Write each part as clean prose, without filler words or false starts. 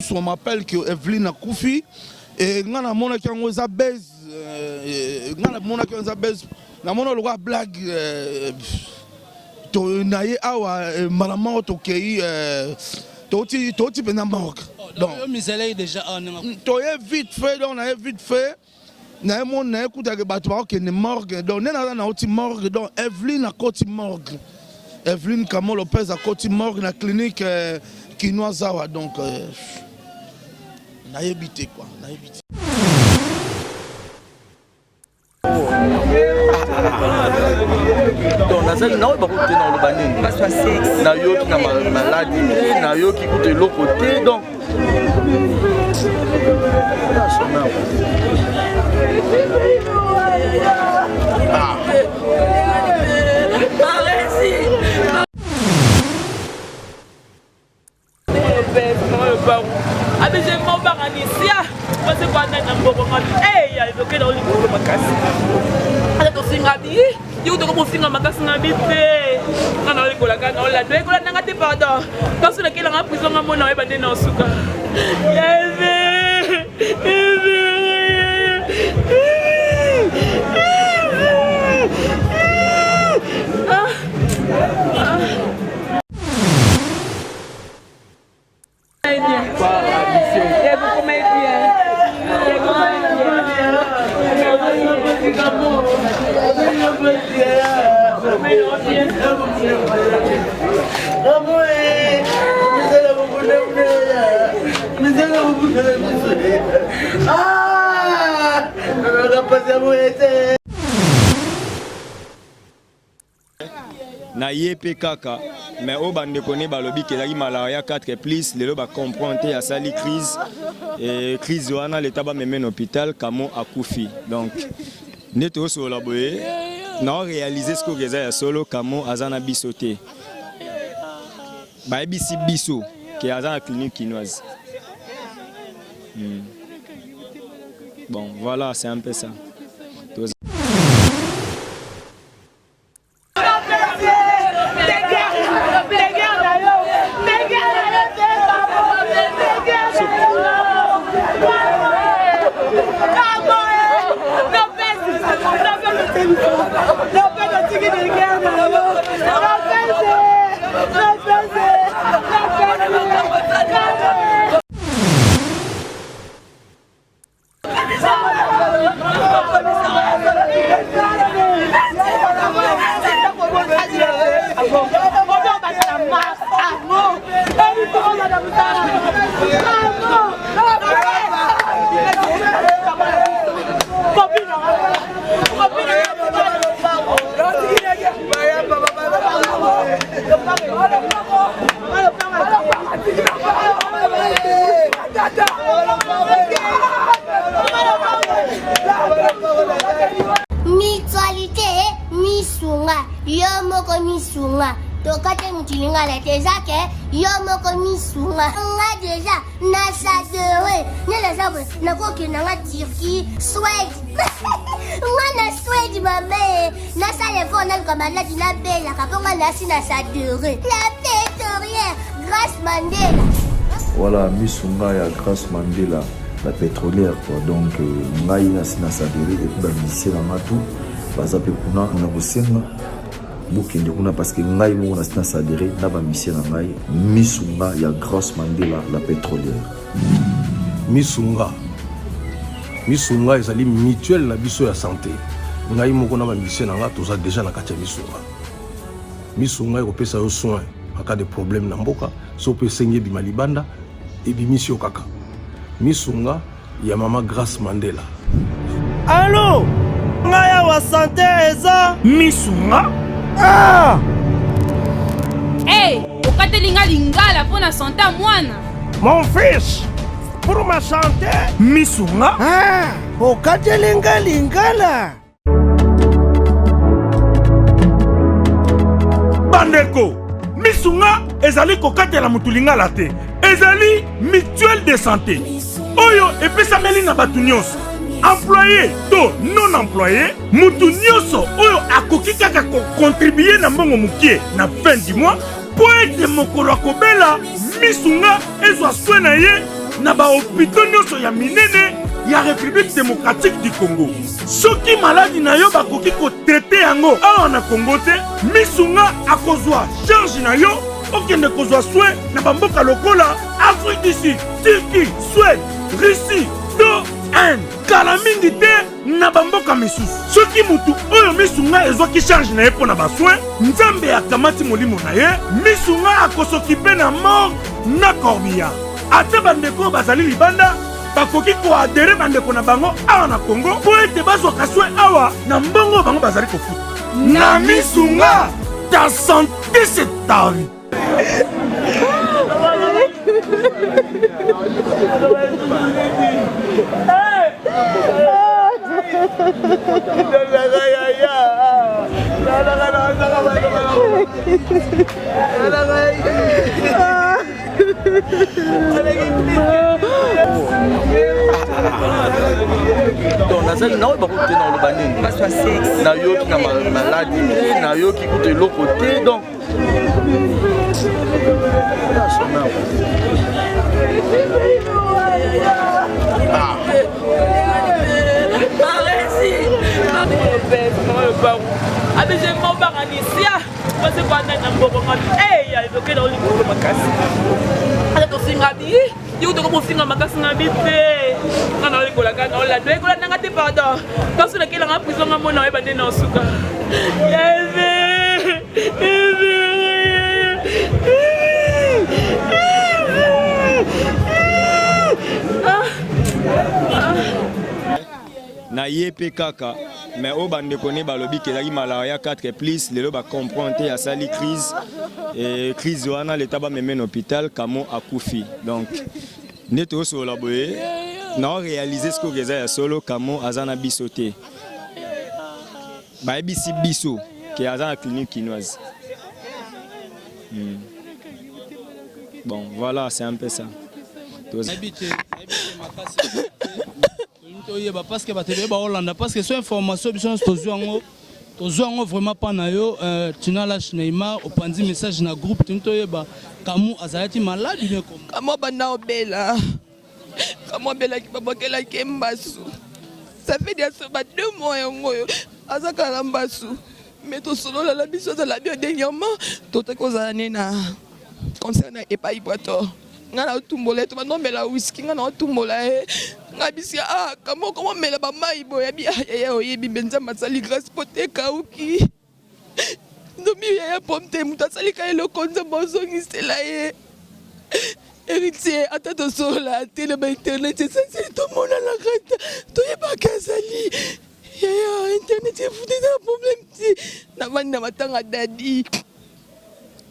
On m'appelle que Evelyne a Koufi et on a mon qui a baise na mon le blague to naie awa malama to kei to na morgue donc misélé déjà to vite fait donc on a vite fait na mon na écoute que bato que ne morgue donc na oti morgue donc Evelyne a côté morgue Evelyne Kamo Lopez a côté morgue na clinique Kinoazawa donc n'a évité quoi, n'a évité. Donc nazali na oyo bakote na oloba nini na yo ki na maladi na yo ki kote eloko te donc na yepe kaka mais o bande connaît balobi que la malaria 4 plus lelo ba comprendre ya sali crise et crise wana l'état ba même hôpital Kamo akufi donc neto so la boye na réaliser ce que reza ya solo Kamo azana bisoté ba bisi biso que azana clinique Kinoise. Bon voilà c'est un peu ça. Mutualité misunga yomoko misunga tokate mutilinga la tezake yomoko misunga nga déjà na sadere nela sabre na koki na Turquie Suède nga na Suède mame na salefo na kamaladi na bela kaponga na sina sadere la pétrolière Grâce Mandela. Voilà misunga ya Grâce Mandela la pétrolière quoi donc ngai na sina sadere et pour musicien na matu baza pe kuna na kosenga bokende kuna parce que ngai mo na sina sadere na ba musicien na ngai misunga ya Grâce Mandela la pétrolière. Misunga ezali mutuelle na biso ya santé ngai moko na ba musicien na nga toza déjà na kati ya misunga ekopesa yo soin en cas de problème na mboka so pe sengi bima libanda et bimisio kaka misunga ya mama Grâce Mandela. Allô ngaya wa santé eza misunga hey okatelinga lingala pona santé mwana mon fils pour ma santé misunga okatelinga lingala bandeko misunga ezali kokatela mutulingala te ezali mutuelle de santé oyo epesameli na batu nyonso employé to non employé mutu nyonso oyo akoki kaka contribuer na mbongo mukie na fin du mois po ete mokolo akobela misunga ezwa soin na ye na bahôpitaux nyonso ya minene ya République démocratique du Congo. Soki maladi na yo bakoki kotraite yango awa na Congo te, Misunga akozwa charge na yo okende kozwa soin na bamboka lokola Afrique du Sud, Turquie, Suède, Russie, to Inde. Kala mingi te na bamboka misusu. Soki mutu oyo Misunga ezwaki charge na ye mpo na basoin, Nzambe akamati molimo na ye, Misunga akosokipe na mort na corbillard. Ate bandeko bazali libanda bakoki koadere bandeko na bango awa na Congo po ete bazwaka soin awa na mbongo bango bazali kofuta. Na Misunga, ta santé c'est ta vie. Donc nazali na oyo bakote na oloba nini nayoki na maladi nayoki kuta eloko te donc you don't go finger makasina bite ngana oli kola kana ola do ekola nanga te pardon parce que kela nga prison nga mona eba ndena osuka na yepe kaka mais au bande connaît balobi que la malaya 4 plus lelo ba comprendre ya sali crise et crise wana l'état ba même hôpital kamo akufi donc neto so la boye na réaliser ce que reza ya solo kamo azana bisoté ba bisi biso que azana clinique chinoise. Bon voilà c'est un peu ça. Parce que parce que cette information tozo vraiment pas na yo tina la Neymar au pandi message na groupe tinto yeba kamu azalati malade bien comme kamo bana obela kamo bela ki babokela kembasu ça fait des 2 mois ngoyo azaka la mbasu mais to solo la biso za la bio dernièrement to te kozana na concernant epai boato ngana otumbola to banomela whisky ngana otumbola ngabisia comment mela ba mai boya bi oyebi benza masali grâce pote kauki ndomi ya pomte mutasali ka le konza bozongi stela ye héritier atato sola tele ba internet c'est tout monde la rata to yeba kasali ya internet est foutu d'un problème ti na banda matanga dadi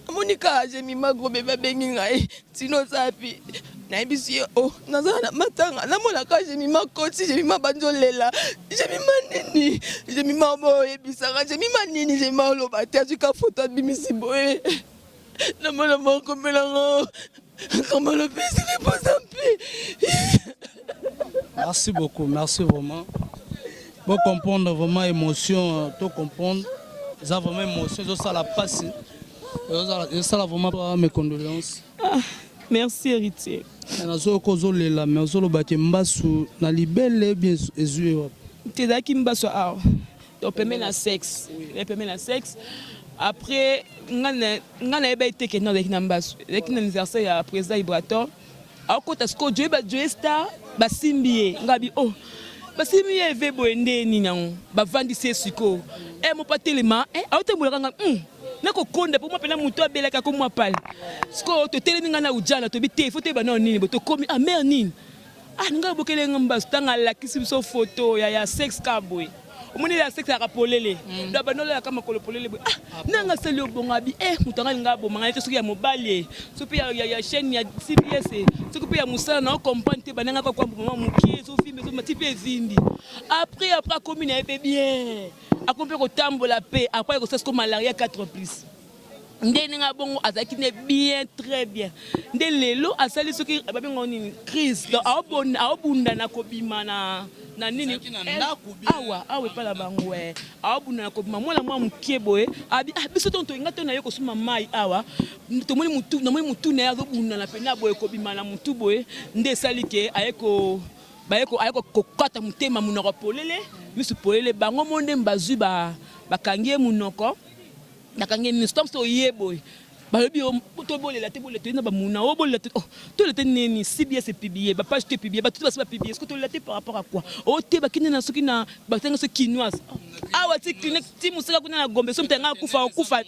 Monica j'ai mis ma gros bébé bengi ngai tino sapi na bisi oh nazana matanga na mona ka j'ai mis ma koti j'ai mis ma banjolela j'ai mis ma nini j'ai mis ma boye bisanga j'ai mis ma nini j'ai ma lo batia jusqu'à photo de bimisi boye na mona mo komelanga comment le pays se repose en paix. Merci beaucoup, merci vraiment. Pour comprendre vraiment émotion, tout comprendre, ça vraiment émotion, ça la passe. Ça vraiment mes condoléances. Merci héritier. Nazo kozolela mais ozolo batembasu na libele bien ezue. Tedaki mbaso to permet la sexe. Le permet la sexe. Après ngana eba iteke na avec nambasu. Avec l'anniversaire ya président Ibraton. Akota sko Dieu ba Dieu star basimbié ngabi oh. Basimbié vebo ende ni nyango. Ba vandise siko. Mo patelema autembola nga nako konda pour moi pena muto abelaka ko moi pale sko to teleminga na ujana to bite faut te ba non nini to komi mère nini nga bokele ngamba stanga la kisi biso photo ya sex kaboy omoni ya sex ya kapolele da banola kama kolopolele boy nanga seli obonga bi mutanga ngabo manga to soki ya mobali sopi ya chaîne ya CBS soki ya musala na comprendre te bananga kwa maman mukie so filme so matipe zindi après commune ebe bien akompe ko tambola paix après ko sesko malaria 4 plus ndeni nga bongo azaki ne bien très bien nde lelo asali soki babengo ni crise donc aobunda na kobima na nini awa epala bango awabuna kobima mwana mwa mokie boye biso to toinga to na ye kosuma mai awa tomoni mutu na ye azobunda na pena boye kobima na mutu boye nde esali ke ayeko kokata motema munoko polele misu polele bango monde mbazwi bakangi ye munoko nakangi ministre so ye boye balobi to bolela te bolela te na bamuna o bolela te to le te neni CBS publié ba page te publié ba tout ça publié est-ce que to le te par rapport à quoi o te ba kini na soki na ba tenga so kinoise awa ti clinique ti musaka kuna na Gombe so mtenga kufa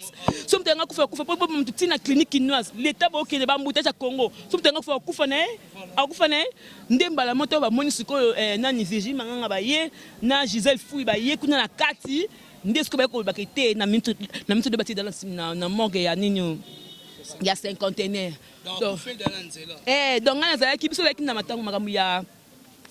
so mtenga kufa po mtu na clinique kinoise l'état ba okende ba mbuta cha Congo so mtenga kufa na ndemba la moto ba moni siko nani Virginie Manganga ba ye na Gisèle Fouy ba ye kuna na kati ndesiko ba ko ba kete na minute de bâti dans na morgue ya nini ya 50aire donc ngana za ki biso like na matango makambo ya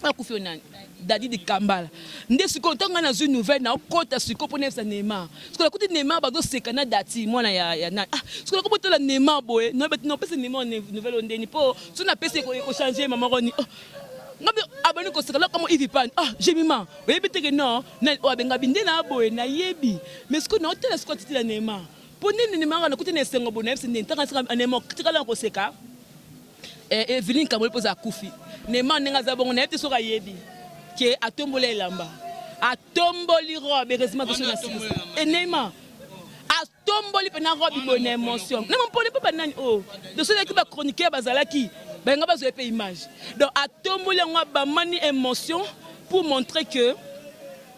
akufi nani Dadi de Kambala ndesiko ntanga na une nouvelle na okota siko pona sa Neymar siko la kuti Neymar ba do sekana dati mwana ya na siko ko botola Neymar boy no pese Neymar nouvelle ondeni po so na pese ko changer mama roni ngabe abani ko sekala comme Yves Pan j'ai mis ma oyebi te que non na obenga binde na boy na yebi mais siko na hôtel siko titila Neymar po nini Neymar na kuti na sengo bona fse ntanga sika Neymar tikala ko seka Evelyn Kamole poza kufi Neymar nenga za bongo na yete so ka yebi que atomboli elamba atomboli robe heureusement que na et Neymar atomboli pena robe bonne émotion na mpone pas nani de ceux qui ba chroniquer bazalaki benga bazo pe image donc atomboli ngwa ba mani émotion pour montrer que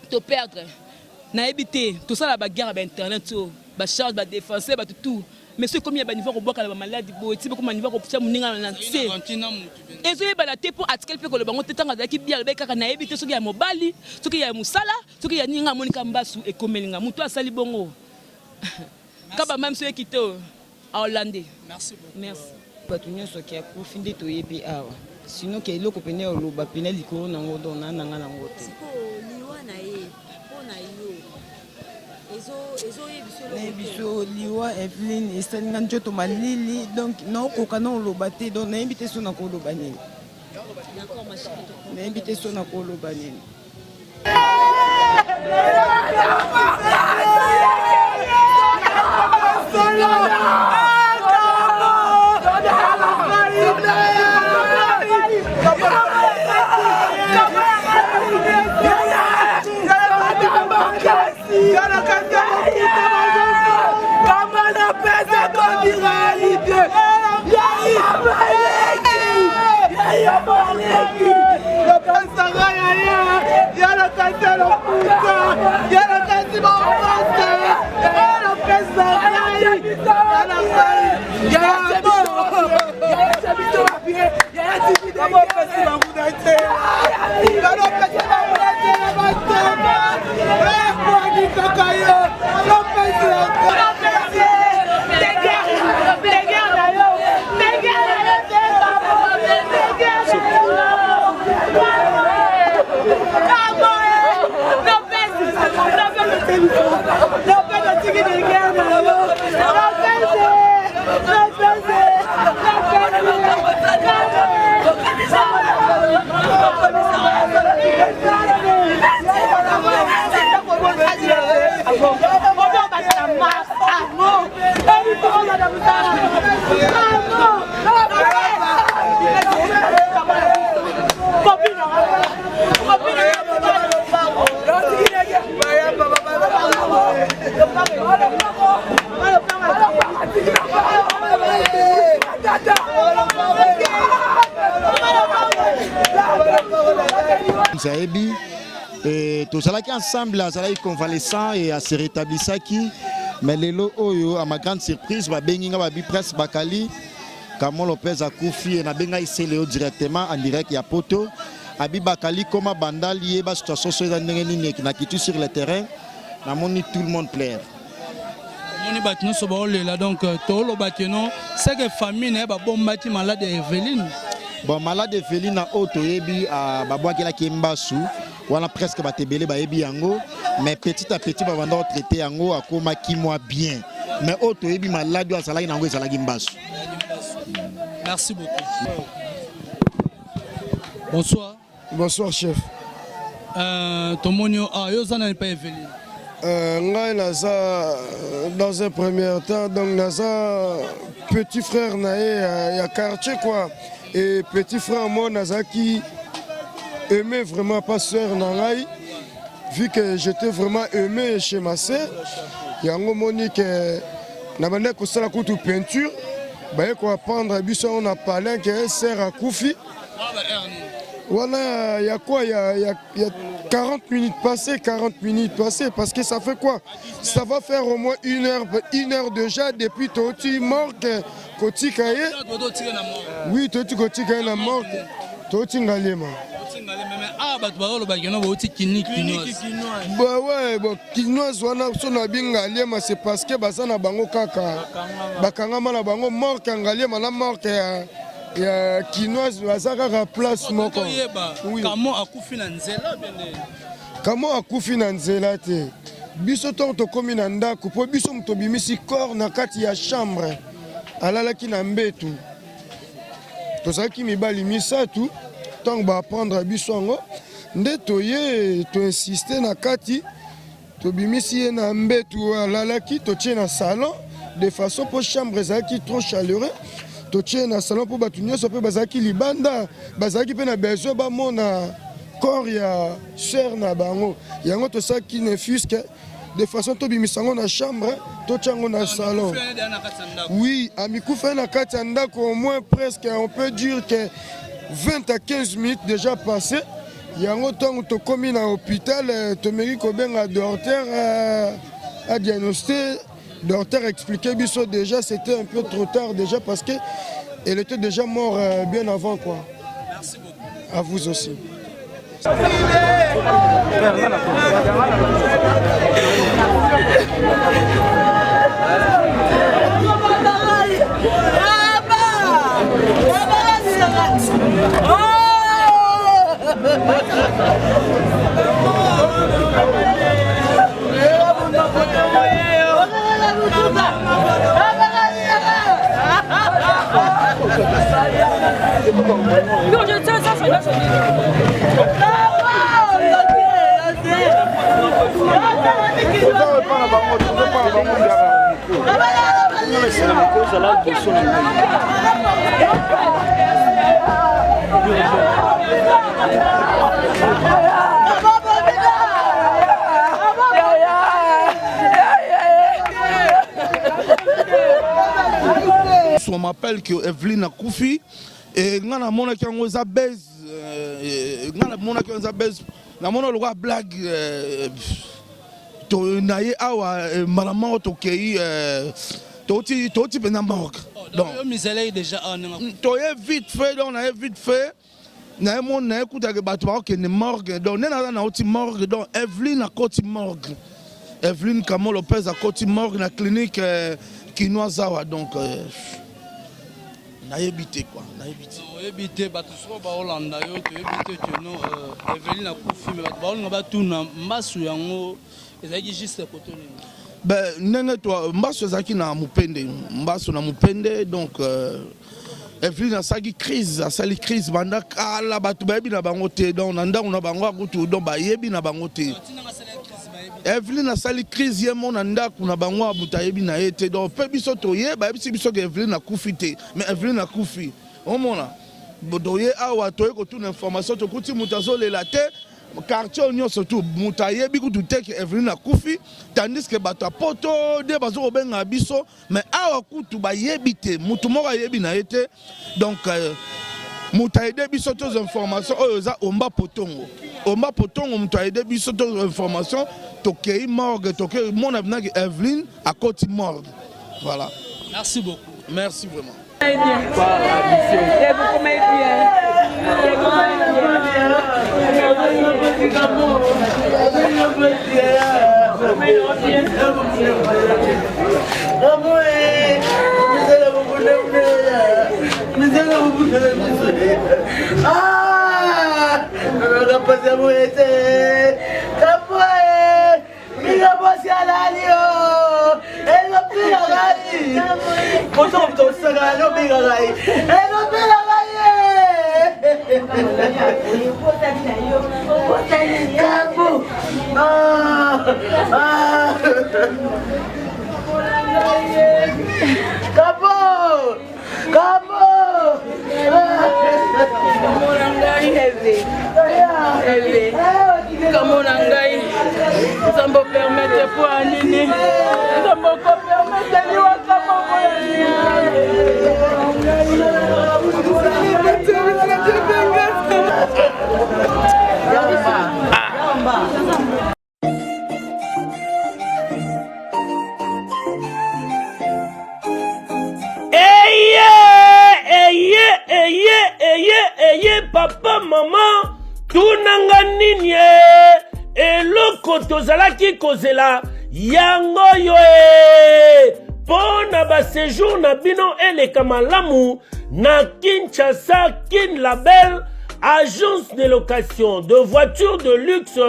te perdre na ebité tout ça la bagarre ba internet ba charge ba défenser ba tout mais c'est comme il y a ba niveau roboka la maladie bo ti comme niveau ko pcha muninga na c'est ezoye bala te po article pe ko le bango tetanga zaki bia be kaka na ebité soki ya mobali soki ya musala soki ya ninga monika mbasu e komelinga mutu asali bongo kaba même ceux qui to à Hollande merci batunyo soki ya kufi nde toyebi awa sinon ke eloko pene oloba pene likolo nango dona nanga nango te siko liwa na ye pona yo biso liwa Evelyn esalinga njoto malili donc naokoka na oloba te donc nayebi te so na koloba nini nayebi te so na koloba nini Zaebi et tout ça qui ensemble là ça convalescent et à se rétablir ça qui mais lelo oyo à ma grande surprise ba benginga ba bi presse bakali Kamon Lopez akufi et na benga iseleo directement en direct ya poto abi bakali comme banda lié ba situation so ndenge nini na kitu sur le terrain na moni tout le monde plaire moni batino so ba là donc to lo batino c'est que famille na ba bombati malade Evelyn. Bon, malade Evelyn na auto yebi a babwa kila kimbasu wana presque batebele ba yebi yango mais petit à petit ba vanda traiter yango akoma kimwa bien mais auto yebi malade wa salaki nango salaki mbasu. Merci beaucoup. Bonsoir. Bonsoir chef. Tomonio, yo ça n'est pas Evelyne. Ngai naza dans un premier temps, donc naza petit frère naé à quartier quoi. Et petit frère moi naza qui aimait vraiment pas sœur Nangai, vu que j'étais vraiment aimé chez ma sœur. Yango Monique nabandé ko sala kutu peinture, baye ko apprendre biso on a parlé que sœur à Koufi. Voilà, il y a quoi, il y a 40 minutes passées, parce que ça fait quoi? Ça va faire au moins une heure déjà depuis Toti Morgue, Koti Kaye. Oui, Toti Koti Kaye la Morgue, Toti Ngalema. Ah, bah, tu vas le bagage, on va aussi clinique. Bah ouais, bon, Kinoise, on a son abing Ngalema, c'est parce que bah ça n'a bango kaka. Bakangama na bango Morgue Ngalema, la Morgue. Il y a Kinoise, la place moko. Oui. Comment a Koufi na nzela bien? Comment a Koufi na nzela te? Biso to komi na ndako po biso muto bimisi corps na kati ya chambre. Alala ki na mbetu. To saki mibali misatu tant ba prendre biso ngo nde toye to insister na kati to bimisi na mbetu alala ki to tie na salon de façon pour chambre zaki trop chaleureux. Totiens na salon pour batunyo sope bazaki libanda bazaki pe na besoin ba mona corps ya sœur na bango yango to ça qui ne fuse que de façon to bimisango na chambre to tiango na salon. Oui, amiku fait na kati ndako au moins presque on peut dire que 20 à 15 minutes déjà passé. Yango tongo to komi na hôpital to meri ko benga docteur à diagnostiquer. Docteur expliquait biso déjà c'était un peu trop tard déjà parce que elle était déjà morte bien avant quoi. Merci beaucoup. À vous aussi. On m'appelle que Evelyne a Koufi et on a mon qui on a baise on a mon qui on a baise na mon le blague to naie awa malama to kei to na Maroc donc misélé déjà to vite fait donc on a vite fait na mon na écoute que bato ba que ne morgue donc na oti morgue donc Evelyne a côté morgue Evelyne Kamo Lopez a côté morgue na clinique Kinoazawa donc naébité quoi naébité bato so ba Hollanda yo to ébité que non Evelyne a Koufi mais ba on ba tuna masu yango ezaki juste côté ni ben nene toi mbaso ezaki na mupende mbaso na mupende donc Evelyne a sali crise banda kala bato ba yebi na bango te donc na ndango na bango akutu donc ba yebi na bango te Evelyne a sali crise ye mon ndako na bango abuta yebi na ete donc pe biso to ye ba yebi biso que Evelyne a Koufi te mais Evelyne a Koufi o mona bodoye awa to ko tuna information to kuti mutazo lela te quartier union surtout muta yebi kutu te que Evelyne a Koufi tandis que bato poto de bazo benga biso mais awa kutu ba yebi te mutu moko yebi na ete donc muta ede biso to information oyo za omba potongo mutu ede biso to information to kei morgue to kei mon avenir que Evelyne à côté morgue voilà. Merci beaucoup. Merci vraiment. Et vous commettez bien. Papa, maman, tunanga nini eloko tozalaki kozela yango yo pona ba séjour na bino eleka malamu na Kinshasa Kin Label, agence de location de voitures de luxe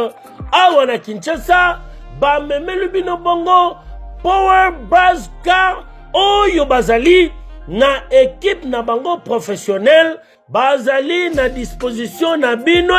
awa na Kinshasa, ba memelu bino bongo Power Buzz Car oyo bazali na équipe na bango professionnel, bazali na disposition na bino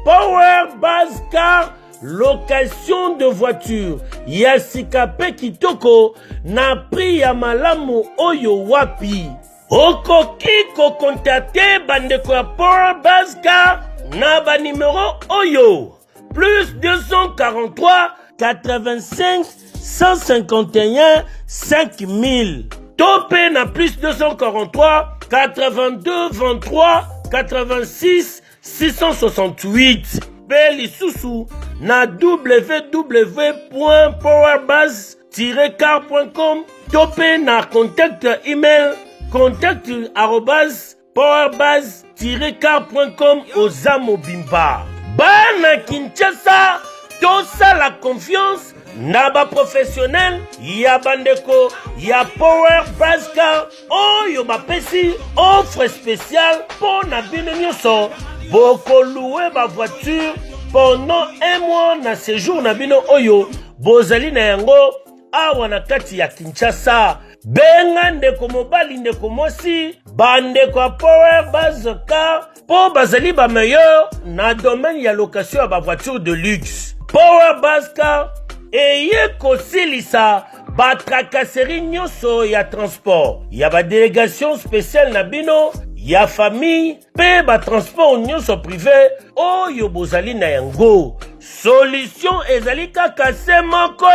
Power Buzz Car, location de voiture ya sikape kitoko na prix ya malamu oyo wapi. Okoki ko contacter bandeko ya Power Buzz Car na ba numéro oyo plus 243 85 151 5000. Topé na plus 243 82 23 86 668. Beli Soussou na www.powerbuzz-car.com. Topé na contact email contact@powerbuzz-car.com Ozamo Bimba. Bana Kinshasa, tosa la confiance na ba professionnel ya bandeko ya Power Buzz Car oyo bapesi offre spéciale pour na bino nyonso boko louer ba voiture pendant un mois na séjour na bino oyo bozali na yango awa na kati ya Kinshasa. Benga ndeko mobali ndeko mosi bandeko ya Power Buzz Car po bazali ba meilleur na domaine ya location ya ba voiture de luxe. Power Buzz Car eye kosilisa ba tracasserie nyonso ya transport ya ba délégation spéciale na bino ya famille pe ba transport nyonso privé oyo bozali na yango. Solution ezali kaka se moko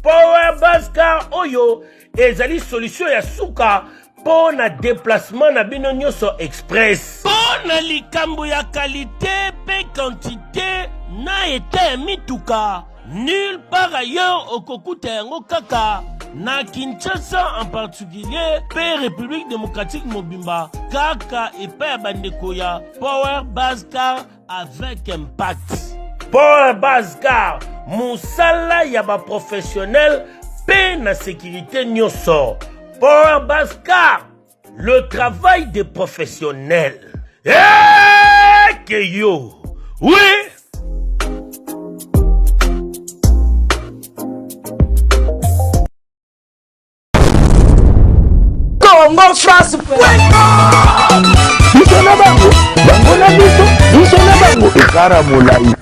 Power Buzz Car oyo ezali solution ya suka po na déplacement na bino nyonso express. Po na likambo ya qualité pe quantité na ete mituka nulle part ailleurs au Kokuta yango kaka na Kinshasa en particulier pe République démocratique Mobimba kaka epa ya bandeko ya Power Buzz Car avec impact. Power Buzz Car musala ya ba professionnel pe na sécurité nyonso. Power Buzz Car, le travail des professionnels. Que yo, oui. Congo France. Bisona bango, bango na biso, bisona bango. Ekara molai.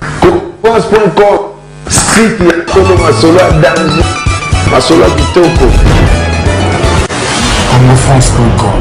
France.com, site ya Kolo Masolo ya danger, Masolo ya kitoko. CongoFrance.com.